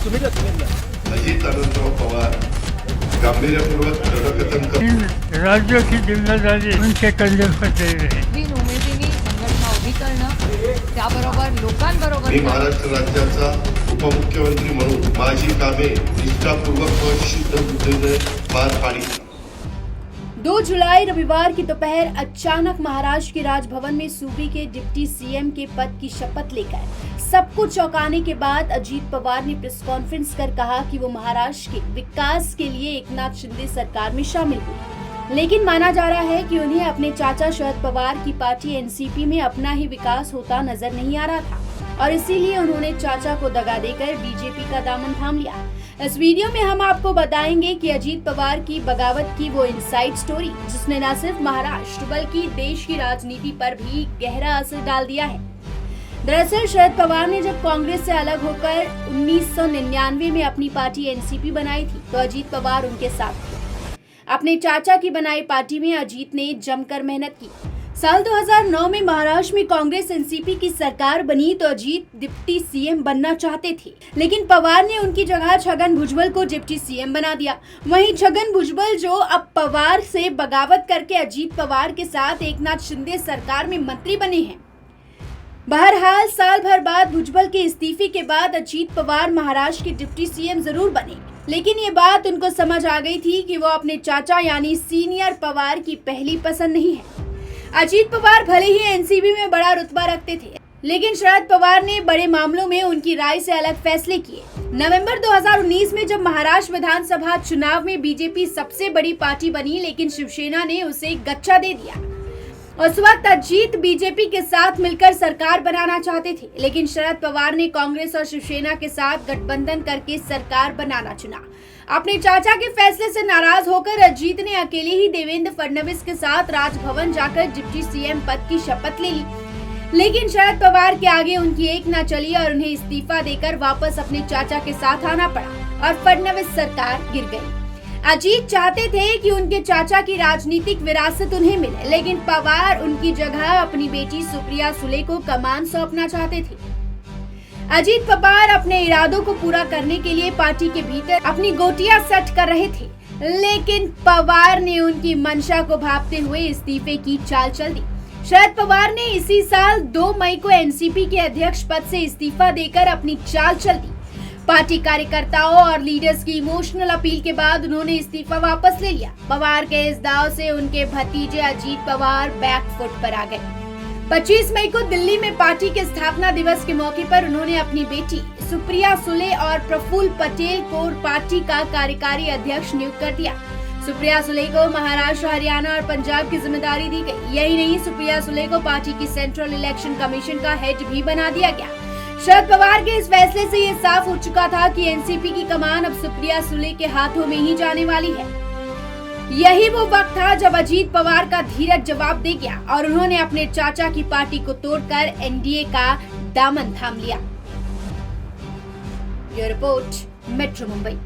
अजित आनंदराव पवार गांभीर्यपूर्वक गटकथन कर राज्य की जिम्मेदारी उनके कंधे पर दे रहे हैं। नवीन उमेदीने संघटना उभी करणं त्याबरोबर लोकांबरोबर मी महाराष्ट्र राज्याचा उपमुख्यमंत्री म्हणून माझी कामे निष्ठापूर्वक व शुद्ध बुद्धीने पार पाडी। 2 जुलाई रविवार की दोपहर अचानक महाराष्ट्र के राजभवन में सूबे के डिप्टी सीएम के पद की शपथ लेकर सबको चौंकाने के बाद अजीत पवार ने प्रेस कॉन्फ्रेंस कर कहा कि वो महाराष्ट्र के विकास के लिए एकनाथ शिंदे सरकार में शामिल हुए, लेकिन माना जा रहा है कि उन्हें अपने चाचा शरद पवार की पार्टी एनसीपी में अपना ही विकास होता नजर नहीं आ रहा था और इसीलिए उन्होंने चाचा को दगा देकर बीजेपी का दामन थाम लिया। इस वीडियो में हम आपको बताएंगे कि अजीत पवार की बगावत की वो इनसाइड स्टोरी जिसने न सिर्फ महाराष्ट्र बल्कि देश की राजनीति पर भी गहरा असर डाल दिया है। दरअसल शरद पवार ने जब कांग्रेस से अलग होकर 1999 में अपनी पार्टी एनसीपी बनाई थी तो अजीत पवार उनके साथ थे। अपने चाचा की बनाई पार्टी में अजीत ने जमकर मेहनत की। साल 2009 में महाराष्ट्र में कांग्रेस एनसीपी की सरकार बनी तो अजीत डिप्टी सीएम बनना चाहते थे, लेकिन पवार ने उनकी जगह छगन भुजबल को डिप्टी सीएम बना दिया। वहीं छगन भुजबल जो अब पवार से बगावत करके अजीत पवार के साथ एकनाथ शिंदे सरकार में मंत्री बने हैं। बहरहाल साल भर बाद भुजबल के इस्तीफे के बाद अजीत पवार महाराष्ट्र के डिप्टी सीएम जरूर बने, लेकिन ये बात उनको समझ आ गई थी कि वो अपने चाचा यानी सीनियर पवार की पहली पसंद नहीं है। अजीत पवार भले ही एनसीपी में बड़ा रुतबा रखते थे, लेकिन शरद पवार ने बड़े मामलों में उनकी राय से अलग फैसले किए। नवंबर 2019 में जब महाराष्ट्र विधानसभा चुनाव में बीजेपी सबसे बड़ी पार्टी बनी, लेकिन शिवसेना ने उसे गच्चा दे दिया। उस वक्त अजीत बीजेपी के साथ मिलकर सरकार बनाना चाहते थे, लेकिन शरद पवार ने कांग्रेस और शिवसेना के साथ गठबंधन करके सरकार बनाना चुना। अपने चाचा के फैसले से नाराज होकर अजीत ने अकेले ही देवेंद्र फडणवीस के साथ राजभवन जाकर डिप्टी सीएम पद की शपथ ले ली, लेकिन शरद पवार के आगे उनकी एक न चली और उन्हें इस्तीफा देकर वापस अपने चाचा के साथ आना पड़ा और फडणवीस सरकार गिर गई। अजीत चाहते थे कि उनके चाचा की राजनीतिक विरासत उन्हें मिले, लेकिन पवार उनकी जगह अपनी बेटी सुप्रिया सुले को कमान सौंपना चाहते थे। अजीत पवार अपने इरादों को पूरा करने के लिए पार्टी के भीतर अपनी गोटियां सेट कर रहे थे, लेकिन पवार ने उनकी मंशा को भांपते हुए इस्तीफे की चाल चल दी। शरद पवार ने इसी साल 2 मई को एनसीपी के अध्यक्ष पद से इस्तीफा देकर अपनी चाल चल दी। पार्टी कार्यकर्ताओं और लीडर्स की इमोशनल अपील के बाद उन्होंने इस्तीफा वापस ले लिया। पवार के इस दाव से उनके भतीजे अजीत पवार बैकफुट पर आ गए। 25 मई को दिल्ली में पार्टी के स्थापना दिवस के मौके पर उन्होंने अपनी बेटी सुप्रिया सुले और प्रफुल्ल पटेल को पार्टी का कार्यकारी अध्यक्ष नियुक्त कर दिया। सुप्रिया सुले को महाराष्ट्र, हरियाणा और पंजाब की जिम्मेदारी दी गई। यही नहीं, सुप्रिया सुले को पार्टी की सेंट्रल इलेक्शन कमीशन का हेड भी बना दिया गया। शरद पवार के इस फैसले से ये साफ हो चुका था कि एनसीपी की कमान अब सुप्रिया सुले के हाथों में ही जाने वाली है। यही वो वक्त था जब अजीत पवार का धीरज जवाब दे गया और उन्होंने अपने चाचा की पार्टी को तोड़कर एनडीए का दामन थाम लिया। ये रिपोर्ट मेट्रो मुंबई।